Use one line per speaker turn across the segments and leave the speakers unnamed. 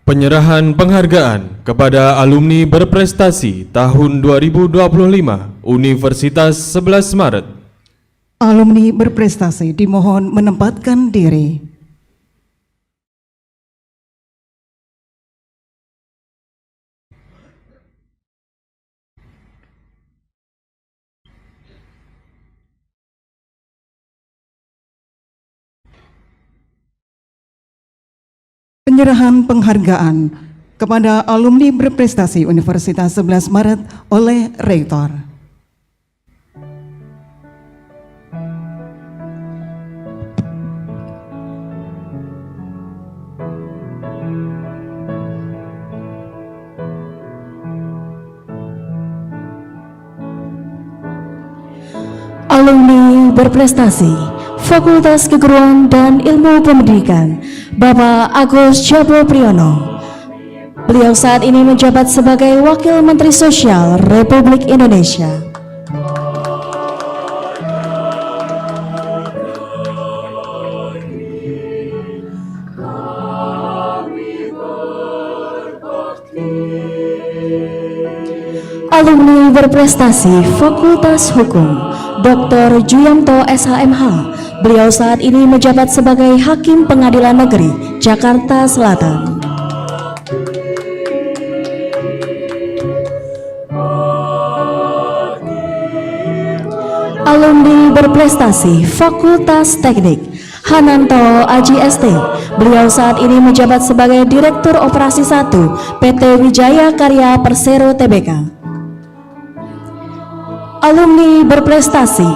Penyerahan penghargaan kepada alumni berprestasi tahun 2025 Universitas 11 Maret.
Alumni berprestasi dimohon menempatkan diri. Penyerahan penghargaan kepada alumni berprestasi Universitas 11 Maret oleh Rektor.
Alumni berprestasi Fakultas Keguruan dan Ilmu Pendidikan Bapak Agus Jabo Priyono. Beliau saat ini menjabat sebagai Wakil Menteri Sosial Republik Indonesia. Alumni berprestasi Fakultas Hukum Dr. Juyanto SHMH. Beliau saat ini menjabat sebagai Hakim Pengadilan Negeri Jakarta Selatan. Alumni berprestasi Fakultas Teknik Hananto Aji ST. Beliau saat ini menjabat sebagai Direktur Operasi 1 PT Wijaya Karya Persero Tbk. Alumni berprestasi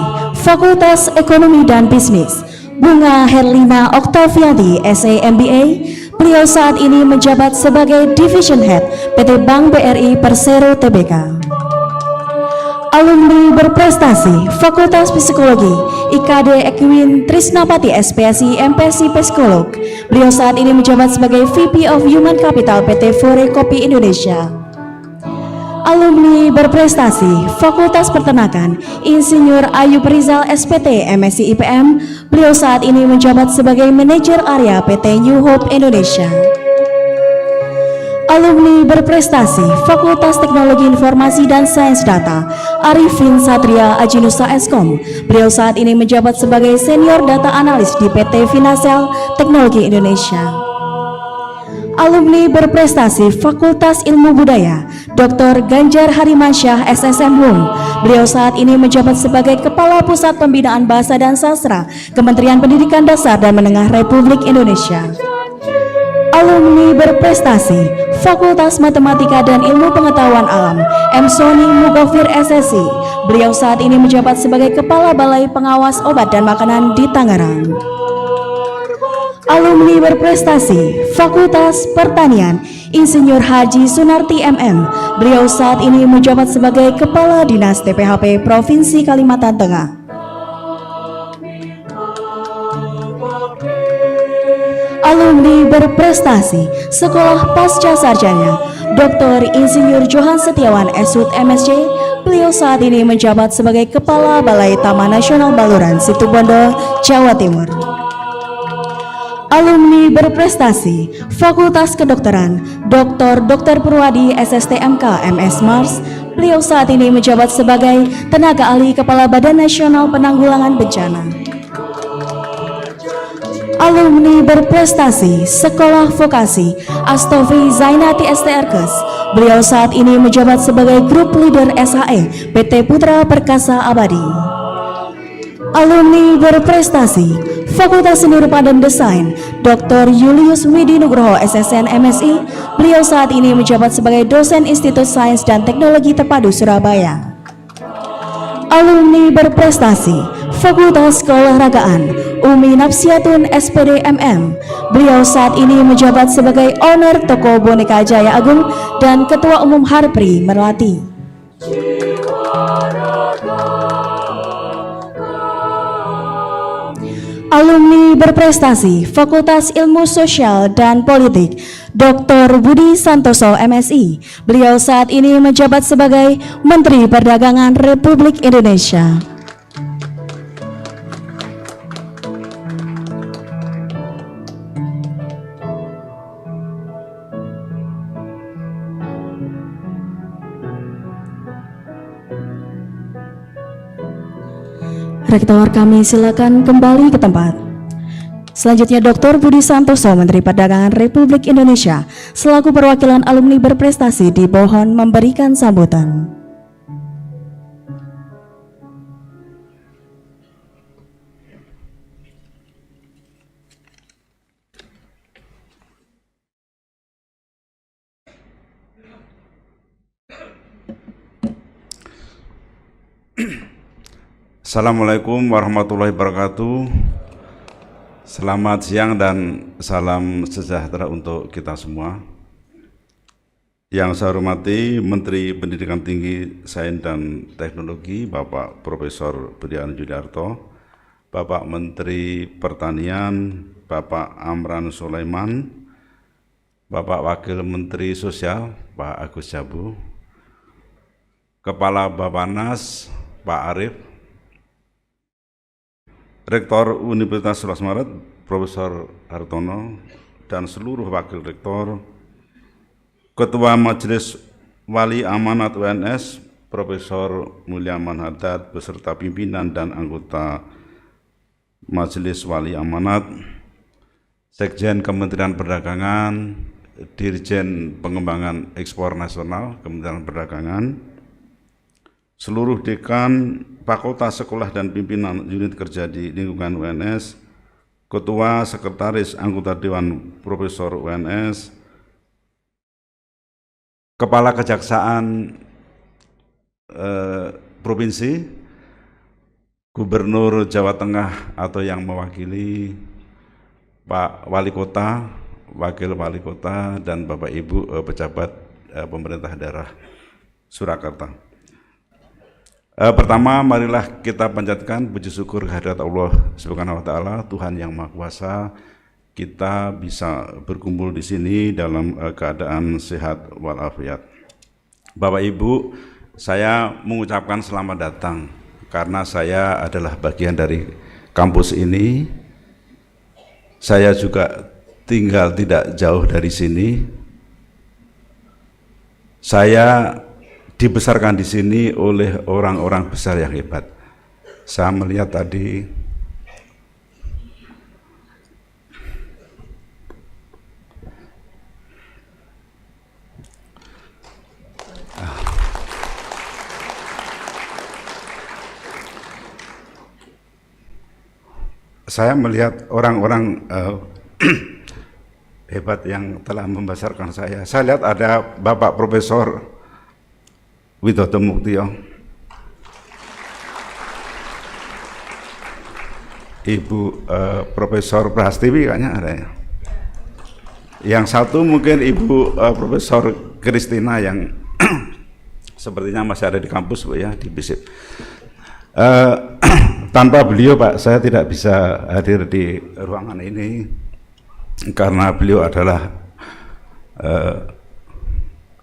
Fakultas Ekonomi dan Bisnis Bunga Herlina Oktavianti SEMBA. Beliau saat ini menjabat sebagai Division Head PT Bank BRI Persero Tbk. Alumni berprestasi Fakultas Psikologi IKD Equin Trisnapati SPSI MPSI Psikolog. Beliau saat ini menjabat sebagai VP of Human Capital PT Fore Kopi Indonesia. Alumni berprestasi Fakultas Peternakan Insinyur Ayub Rizal SPT MSc IPM. Beliau saat ini menjabat sebagai Manajer Area PT New Hope Indonesia. Alumni berprestasi Fakultas Teknologi Informasi dan Sains Data Arifin Satria Ajinusa Eskom. Beliau saat ini menjabat sebagai Senior Data Analis di PT Finansel Teknologi Indonesia. Alumni berprestasi Fakultas Ilmu Budaya Dr. Ganjar Harimansyah SSM Hum. Beliau saat ini menjabat sebagai Kepala Pusat Pembinaan Bahasa dan Sastra Kementerian Pendidikan Dasar dan Menengah Republik Indonesia. Alumni berprestasi Fakultas Matematika dan Ilmu Pengetahuan Alam M. Soni Mugofir SSI. Beliau saat ini menjabat sebagai Kepala Balai Pengawas Obat dan Makanan di Tangerang. Alumni berprestasi Fakultas Pertanian Insinyur Haji Sunarti MM. Beliau saat ini menjabat sebagai Kepala Dinas TPHP Provinsi Kalimantan Tengah. Alumni berprestasi Sekolah Pasca Sarjana Dr. Insinyur Johan Setiawan Esud MSc. Beliau saat ini menjabat sebagai Kepala Balai Taman Nasional Baluran Situbondo, Jawa Timur. Alumni berprestasi Fakultas Kedokteran Dr. Purwadi SSTMK MS Mars. Beliau saat ini menjabat sebagai Tenaga Ahli Kepala Badan Nasional Penanggulangan Bencana. Alumni berprestasi Sekolah Vokasi Astofi Zainati STRKes. Beliau saat ini menjabat sebagai Grup Leader SHE PT Putra Perkasa Abadi. Alumni berprestasi Fakultas Seni Rupa dan Desain Dr. Julius Widi Nugroho SSN MSI. Beliau saat ini menjabat sebagai Dosen Institut Sains dan Teknologi Terpadu Surabaya. Alumni berprestasi Fakultas Keolahragaan Umi Nafsiatun SPD MM. Beliau saat ini menjabat sebagai Owner Toko Boneka Jaya Agung dan Ketua Umum Harpri Merlati. Alumni berprestasi Fakultas Ilmu Sosial dan Politik Dr. Budi Santoso MSI. Beliau saat ini menjabat sebagai Menteri Perdagangan Republik Indonesia. Rektor kami silakan kembali ke tempat. Selanjutnya Dr. Budi Santoso, Menteri Perdagangan Republik Indonesia, selaku perwakilan alumni berprestasi dimohon memberikan sambutan.
Assalamualaikum warahmatullahi wabarakatuh. Selamat siang dan salam sejahtera untuk kita semua. Yang saya hormati Menteri Pendidikan Tinggi, Sains dan Teknologi Bapak Profesor Budi Ari Yudiarto, Bapak Menteri Pertanian Bapak Amran Sulaiman, Bapak Wakil Menteri Sosial Pak Agus Jabu, Kepala Bappenas Pak Arief, Rektor Universitas 11 Maret Profesor Hartono dan seluruh wakil rektor, Ketua Majelis Wali Amanat UNS Profesor Mulyaman Haddad beserta pimpinan dan anggota Majelis Wali Amanat, Sekjen Kementerian Perdagangan, Dirjen Pengembangan Ekspor Nasional Kementerian Perdagangan, seluruh dekan, fakultas, sekolah, dan pimpinan unit kerja di lingkungan UNS, Ketua, Sekretaris, Anggota Dewan Profesor UNS, Kepala Kejaksaan Provinsi, Gubernur Jawa Tengah atau yang mewakili, Pak Wali Kota, Wakil Wali Kota, dan Bapak Ibu pejabat pemerintah daerah Surakarta. Pertama, marilah kita panjatkan puji syukur kehadirat Allah Subhanahu wa taala, Tuhan yang Maha Kuasa. Kita bisa berkumpul di sini dalam keadaan sehat walafiat. Bapak Ibu, saya mengucapkan selamat datang karena saya adalah bagian dari kampus ini. Saya juga tinggal tidak jauh dari sini. Saya dibesarkan di sini oleh orang-orang besar yang hebat. Saya melihat tadi saya melihat orang-orang hebat yang telah membesarkan saya. Saya lihat ada Bapak Profesor Widodo Muktio, Ibu Profesor Prahastiwi kayaknya ada ya. Yang satu mungkin Ibu Profesor Kristina yang sepertinya masih ada di kampus Bu ya, di BISIP. Tanpa beliau Pak, saya tidak bisa hadir di ruangan ini karena beliau adalah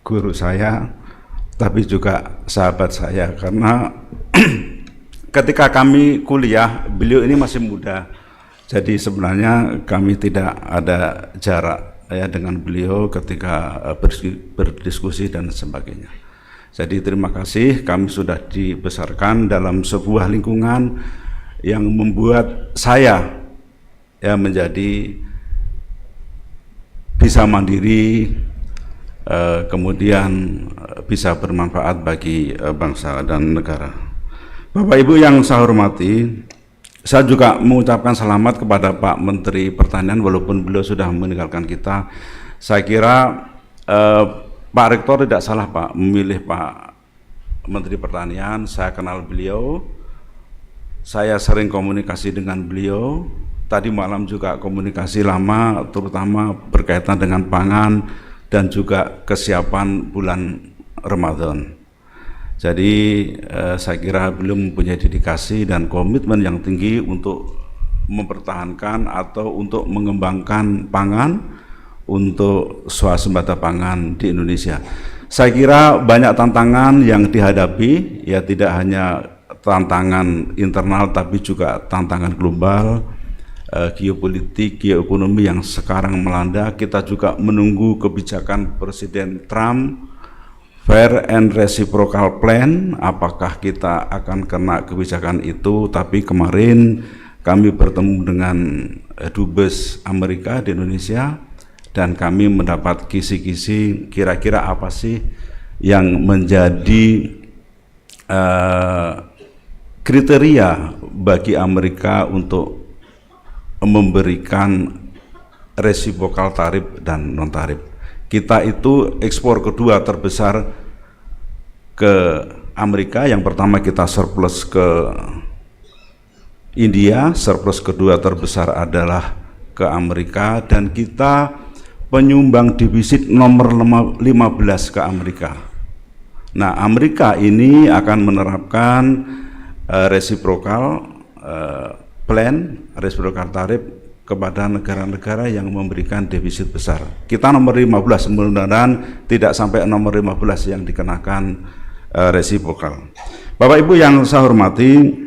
guru saya, tapi juga sahabat saya, karena ketika kami kuliah, beliau ini masih muda, jadi sebenarnya kami tidak ada jarak ya dengan beliau ketika berdiskusi dan sebagainya. Jadi terima kasih, kami sudah dibesarkan dalam sebuah lingkungan yang membuat saya ya menjadi bisa mandiri, kemudian bisa bermanfaat bagi bangsa dan negara. Bapak Ibu yang saya hormati, saya juga mengucapkan selamat kepada Pak Menteri Pertanian walaupun beliau sudah meninggalkan kita. Saya kira Pak Rektor tidak salah Pak memilih Pak Menteri Pertanian. Saya kenal beliau, saya sering komunikasi dengan beliau. Tadi malam juga komunikasi lama, terutama berkaitan dengan pangan dan juga kesiapan bulan Ramadan. Jadi saya kira beliau mempunyai dedikasi dan komitmen yang tinggi untuk mempertahankan atau untuk mengembangkan pangan, untuk swasembada pangan di Indonesia. Saya kira banyak tantangan yang dihadapi, ya tidak hanya tantangan internal tapi juga tantangan global, geopolitik, geoekonomi yang sekarang melanda. Kita juga menunggu kebijakan Presiden Trump Fair and Reciprocal Plan, apakah kita akan kena kebijakan itu. Tapi kemarin kami bertemu dengan Dubes Amerika di Indonesia dan kami mendapat kisi-kisi kira-kira apa sih yang menjadi kriteria bagi Amerika untuk memberikan resiprokal tarif dan non tarif. Kita itu ekspor kedua terbesar ke Amerika. Yang pertama kita surplus ke India, surplus kedua terbesar adalah ke Amerika, dan kita penyumbang defisit nomor 15 ke Amerika. Nah, Amerika ini akan menerapkan reciprocal plan, reciprocal tarif kepada negara-negara yang memberikan defisit besar. Kita nomor 15, mudah-mudahan tidak sampai nomor 15 yang dikenakan reciprocal. Bapak Ibu yang saya hormati,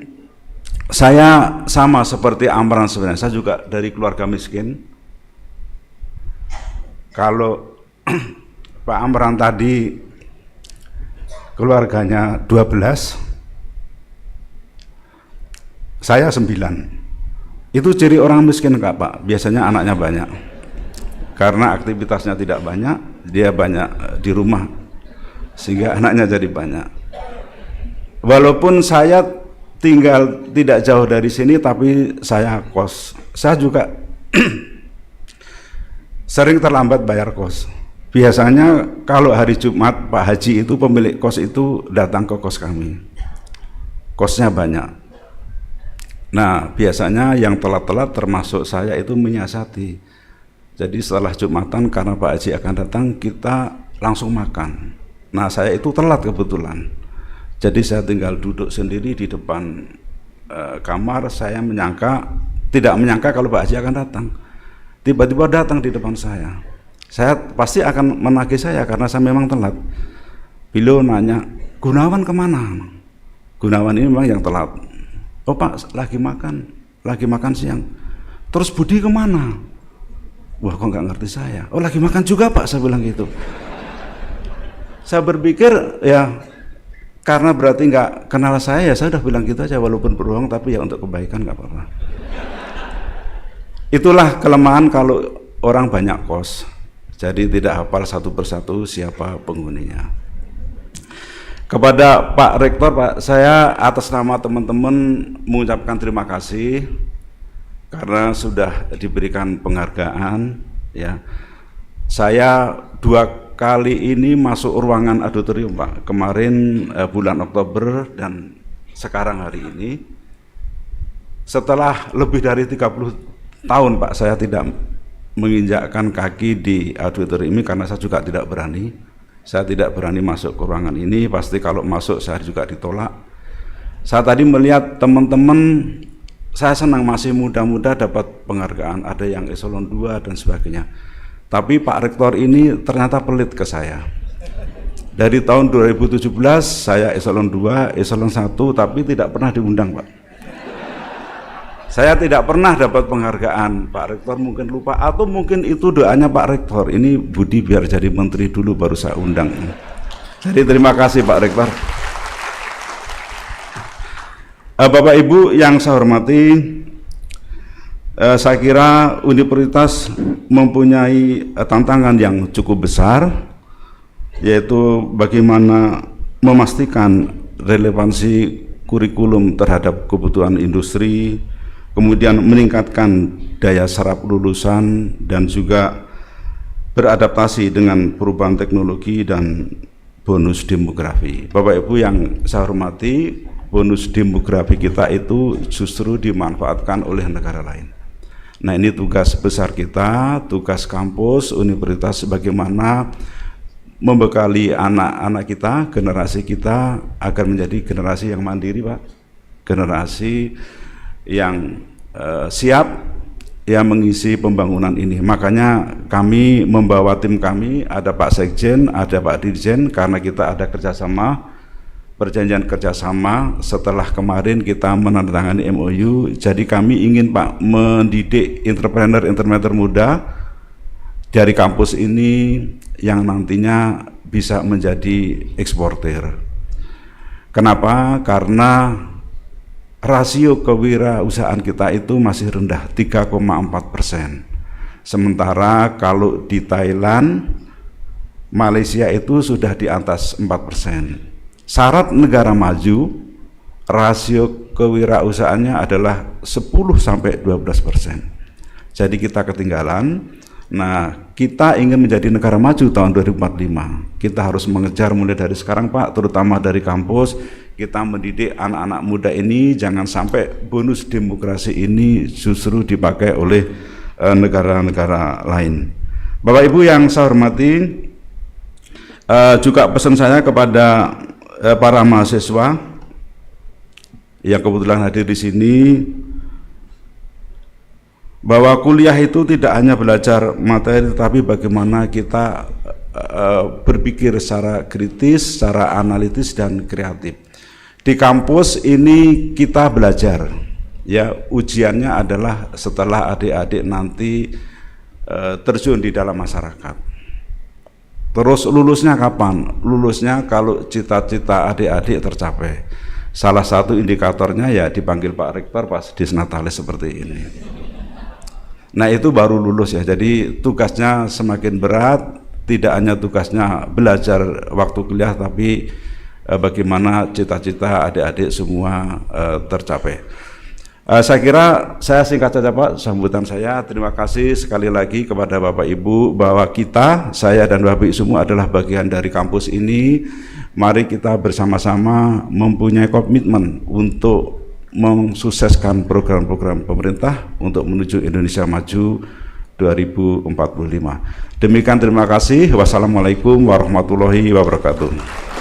saya sama seperti Amran sebenarnya, saya juga dari keluarga miskin. Kalau Pak Amran tadi keluarganya 12, saya 9. Itu ciri orang miskin Kak Pak, biasanya anaknya banyak. Karena aktivitasnya tidak banyak, dia banyak di rumah, sehingga anaknya jadi banyak. Walaupun saya tinggal tidak jauh dari sini, tapi saya kos. Saya juga sering terlambat bayar kos. Biasanya kalau hari Jumat Pak Haji itu, pemilik kos itu datang ke kos kami. Kosnya banyak. Nah, biasanya yang telat-telat termasuk saya itu menyiasati. Jadi setelah Jumatan karena Pak Haji akan datang, kita langsung makan. Nah, saya itu telat kebetulan. Jadi saya tinggal duduk sendiri di depan kamar. Saya tidak menyangka kalau Pak Haji akan datang. Tiba-tiba datang di depan saya. Saya pasti akan menagih saya karena saya memang telat. Beliau nanya, Gunawan kemana? Gunawan ini memang yang telat. Oh Pak, lagi makan siang. Terus Budi kemana? Wah, kok nggak ngerti saya. Oh, lagi makan juga Pak, saya bilang gitu. Saya berpikir ya karena berarti nggak kenal saya, ya saya udah bilang gitu aja, walaupun berbohong tapi ya untuk kebaikan nggak apa-apa. Itulah kelemahan kalau orang banyak kos, jadi tidak hafal satu persatu siapa penghuninya. Kepada Pak Rektor, Pak, saya atas nama teman-teman mengucapkan terima kasih karena sudah diberikan penghargaan. Ya, saya 2 kali ini masuk ruangan auditorium Pak. Kemarin bulan Oktober dan sekarang hari ini. Setelah lebih dari 30 tahun Pak, saya tidak menginjakkan kaki di auditorium ini karena saya juga tidak berani. Saya tidak berani masuk ke ruangan ini, pasti kalau masuk saya juga ditolak. Saya tadi melihat teman-teman, saya senang masih muda-muda dapat penghargaan, ada yang eselon 2 dan sebagainya. Tapi Pak Rektor ini ternyata pelit ke saya. Dari tahun 2017 saya eselon 2, eselon 1, tapi tidak pernah diundang Pak. Saya tidak pernah dapat penghargaan. Pak Rektor mungkin lupa, atau mungkin itu doanya Pak Rektor, ini Budi biar jadi menteri dulu baru saya undang. Jadi terima kasih Pak Rektor. Bapak Ibu yang saya hormati, saya kira universitas mempunyai tantangan yang cukup besar, yaitu bagaimana memastikan relevansi kurikulum terhadap kebutuhan industri, kemudian meningkatkan daya serap lulusan dan juga beradaptasi dengan perubahan teknologi dan bonus demografi. Bapak Ibu yang saya hormati, bonus demografi kita itu justru dimanfaatkan oleh negara lain. Nah, ini tugas besar kita, tugas kampus, universitas, bagaimana membekali anak-anak kita, generasi kita agar menjadi generasi yang mandiri Pak, generasi yang siap yang mengisi pembangunan ini. Makanya kami membawa tim kami, ada Pak Sekjen, ada Pak Dirjen, karena kita ada kerjasama, perjanjian kerjasama setelah kemarin kita menandatangani MOU. Jadi kami ingin Pak mendidik entrepreneur muda dari kampus ini yang nantinya bisa menjadi eksportir. Kenapa? Karena rasio kewirausahaan kita itu masih rendah, 3,4%. Sementara kalau di Thailand, Malaysia itu sudah di atas 4%. Syarat negara maju, rasio kewirausahaannya adalah 10-12%. Jadi kita ketinggalan. Nah, kita ingin menjadi negara maju tahun 2045. Kita harus mengejar mulai dari sekarang, Pak, terutama dari kampus. Kita mendidik anak-anak muda ini, jangan sampai bonus demokrasi ini justru dipakai oleh negara-negara lain. Bapak Ibu yang saya hormati, juga pesan saya kepada para mahasiswa yang kebetulan hadir di sini, bahwa kuliah itu tidak hanya belajar materi, tetapi bagaimana kita berpikir secara kritis, secara analitis dan kreatif. Di kampus ini kita belajar, ya, ujiannya adalah setelah adik-adik nanti terjun di dalam masyarakat. Terus lulusnya kapan? Lulusnya kalau cita-cita adik-adik tercapai. Salah satu indikatornya ya dipanggil Pak Rektor pas disnatalis seperti ini. Nah, itu baru lulus ya. Jadi tugasnya semakin berat, tidak hanya tugasnya belajar waktu kuliah, tapi bagaimana cita-cita adik-adik semua tercapai. Saya kira saya singkat saja, Pak, sambutan saya. Terima kasih sekali lagi kepada Bapak Ibu bahwa kita, saya dan Bapak Ibu semua adalah bagian dari kampus ini. Mari kita bersama-sama mempunyai komitmen untuk mensukseskan program-program pemerintah untuk menuju Indonesia Maju 2045. Demikian, terima kasih. Wassalamualaikum warahmatullahi wabarakatuh.